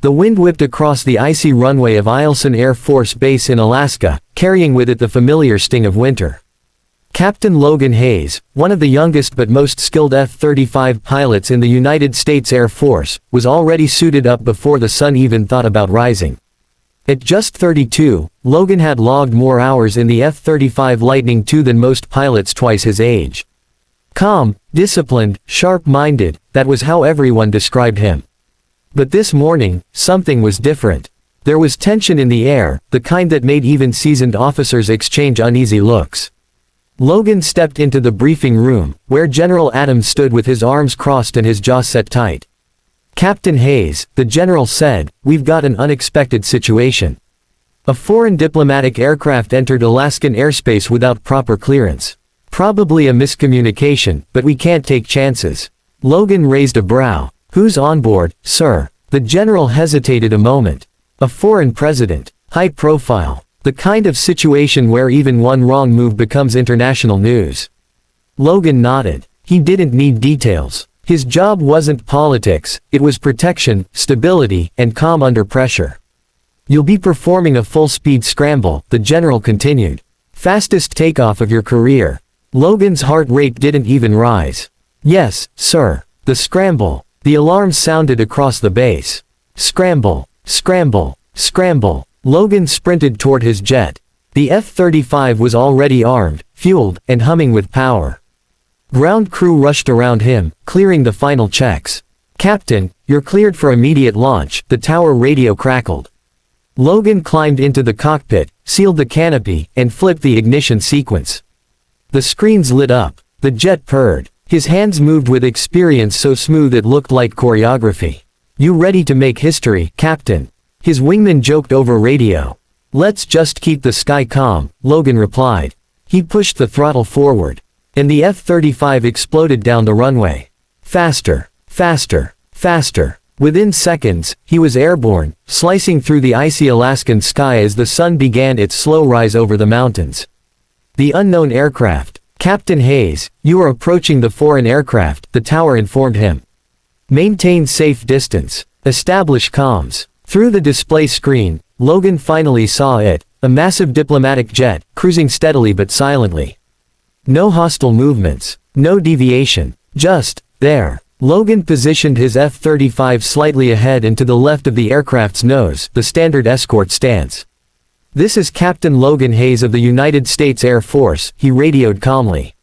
The wind whipped across the icy runway of Eielson Air Force Base in Alaska, carrying with it the familiar sting of winter. Captain Logan Hayes, one of the youngest but most skilled F-35 pilots in the United States Air Force, was already suited up before the sun even thought about rising. At just 32, Logan had logged more hours in the F-35 Lightning II than most pilots twice his age. Calm, disciplined, sharp-minded, that was how everyone described him. But this morning, something was different. There was tension in the air, the kind that made even seasoned officers exchange uneasy looks. Logan stepped into the briefing room, where General Adams stood with his arms crossed and his jaw set tight. "Captain Hayes," the general said, "we've got an unexpected situation. A foreign diplomatic aircraft entered Alaskan airspace without proper clearance. Probably a miscommunication, but we can't take chances." Logan raised a brow. "Who's on board, sir?" The general hesitated a moment. "A foreign president. High profile. The kind of situation where even one wrong move becomes international news." Logan nodded. He didn't need details. His job wasn't politics, it was protection, stability, and calm under pressure. "You'll be performing a full-speed scramble," the general continued. "Fastest takeoff of your career." Logan's heart rate didn't even rise. "Yes, sir." The scramble. The alarm sounded across the base. Scramble, scramble, scramble. Logan sprinted toward his jet. The F-35 was already armed, fueled, and humming with power. Ground crew rushed around him, clearing the final checks. "Captain, you're cleared for immediate launch," the tower radio crackled. Logan climbed into the cockpit, sealed the canopy, and flipped the ignition sequence. The screens lit up. The jet purred. His hands moved with experience so smooth it looked like choreography. "You ready to make history, Captain?" His wingman joked over radio. "Let's just keep the sky calm," Logan replied. He pushed the throttle forward. And the F-35 exploded down the runway. Faster, faster, faster. Within seconds, he was airborne, slicing through the icy Alaskan sky as the sun began its slow rise over the mountains. The unknown aircraft. "Captain Hayes, you are approaching the foreign aircraft," the tower informed him. "Maintain safe distance. Establish comms." Through the display screen, Logan finally saw it, a massive diplomatic jet, cruising steadily but silently. No hostile movements. No deviation. Just, there. Logan positioned his F-35 slightly ahead and to the left of the aircraft's nose, the standard escort stance. "This is Captain Logan Hayes of the United States Air Force," he radioed calmly.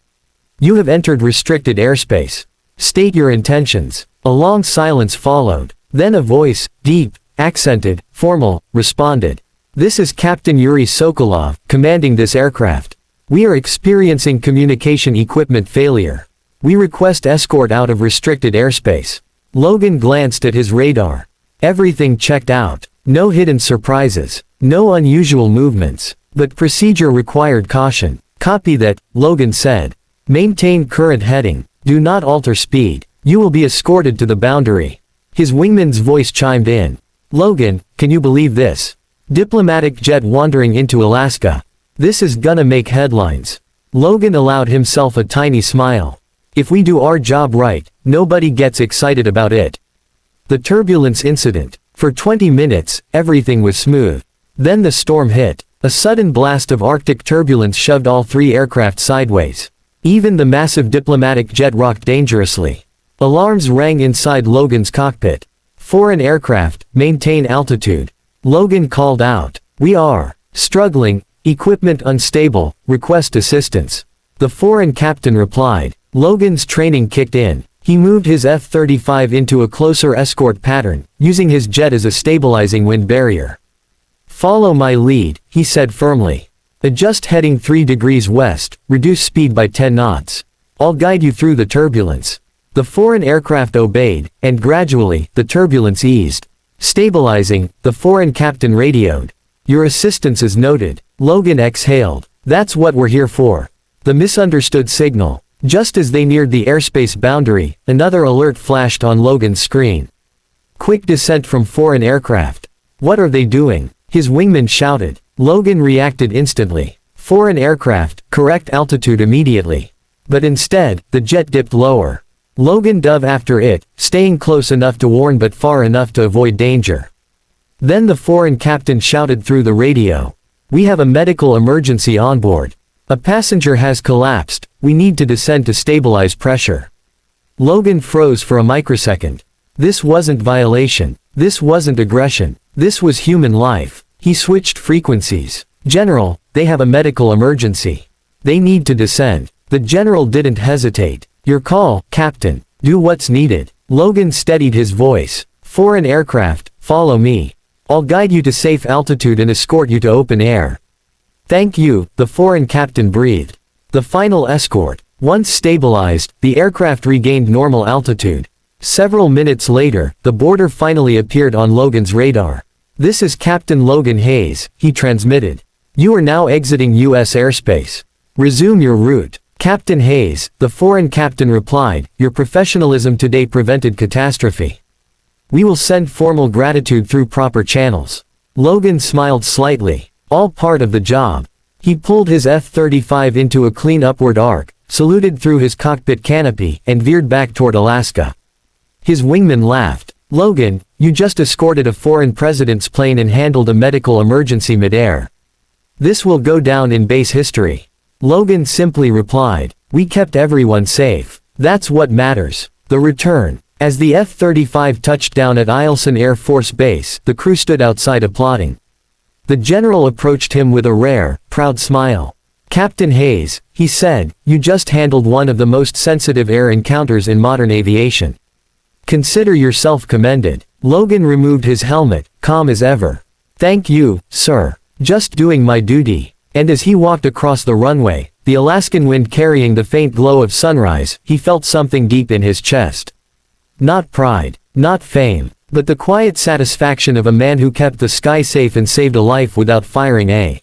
"You have entered restricted airspace. State your intentions." A long silence followed. Then a voice, deep, accented, formal, responded. "This is Captain Yuri Sokolov, commanding this aircraft. We are experiencing communication equipment failure. We request escort out of restricted airspace." Logan glanced at his radar. Everything checked out. No hidden surprises. No unusual movements. But procedure required caution. "Copy that," Logan said. "Maintain current heading. Do not alter speed. You will be escorted to the boundary." His wingman's voice chimed in. "Logan, can you believe this? Diplomatic jet wandering into Alaska. This is gonna make headlines." Logan allowed himself a tiny smile. "If we do our job right, nobody gets excited about it." The turbulence incident. For 20 minutes, everything was smooth. Then the storm hit. A sudden blast of Arctic turbulence shoved all three aircraft sideways. Even the massive diplomatic jet rocked dangerously. Alarms rang inside Logan's cockpit. "Foreign aircraft, maintain altitude." Logan called out. "We are struggling. Equipment unstable, request assistance." The foreign captain replied. Logan's training kicked in. He moved his F-35 into a closer escort pattern, using his jet as a stabilizing wind barrier. "Follow my lead," he said firmly. "Adjust heading 3 degrees west, reduce speed by 10 knots. I'll guide you through the turbulence." The foreign aircraft obeyed, and gradually, the turbulence eased. Stabilizing, the foreign captain radioed. "Your assistance is noted." Logan exhaled. "That's what we're here for." The misunderstood signal. Just as they neared the airspace boundary, another alert flashed on Logan's screen. "Quick descent from foreign aircraft." "What are they doing?" his wingman shouted. Logan reacted instantly. "Foreign aircraft, correct altitude immediately." But instead, the jet dipped lower. Logan dove after it, staying close enough to warn but far enough to avoid danger. Then the foreign captain shouted through the radio. "We have a medical emergency on board. A passenger has collapsed, we need to descend to stabilize pressure." Logan froze for a microsecond. This wasn't violation. This wasn't aggression. This was human life. He switched frequencies. "General, they have a medical emergency. They need to descend." The general didn't hesitate. "Your call, Captain. Do what's needed." Logan steadied his voice. "Foreign aircraft, follow me. I'll guide you to safe altitude and escort you to open air." "Thank you," the foreign captain breathed. The final escort. Once stabilized, the aircraft regained normal altitude. Several minutes later, the border finally appeared on Logan's radar. "This is Captain Logan Hayes," he transmitted. "You are now exiting U.S. airspace. Resume your route." "Captain Hayes," the foreign captain replied, "your professionalism today prevented catastrophe. We will send formal gratitude through proper channels." Logan smiled slightly. All part of the job. He pulled his F-35 into a clean upward arc, saluted through his cockpit canopy, and veered back toward Alaska. His wingman laughed. "Logan, you just escorted a foreign president's plane and handled a medical emergency mid-air. This will go down in base history." Logan simply replied, "We kept everyone safe. That's what matters." The return. As the F-35 touched down at Eielson Air Force Base, the crew stood outside applauding. The general approached him with a rare, proud smile. "Captain Hayes," he said, "you just handled one of the most sensitive air encounters in modern aviation. Consider yourself commended." Logan removed his helmet, calm as ever. "Thank you, sir. Just doing my duty." And as he walked across the runway, the Alaskan wind carrying the faint glow of sunrise, he felt something deep in his chest. Not pride, not fame, but the quiet satisfaction of a man who kept the sky safe and saved a life without firing a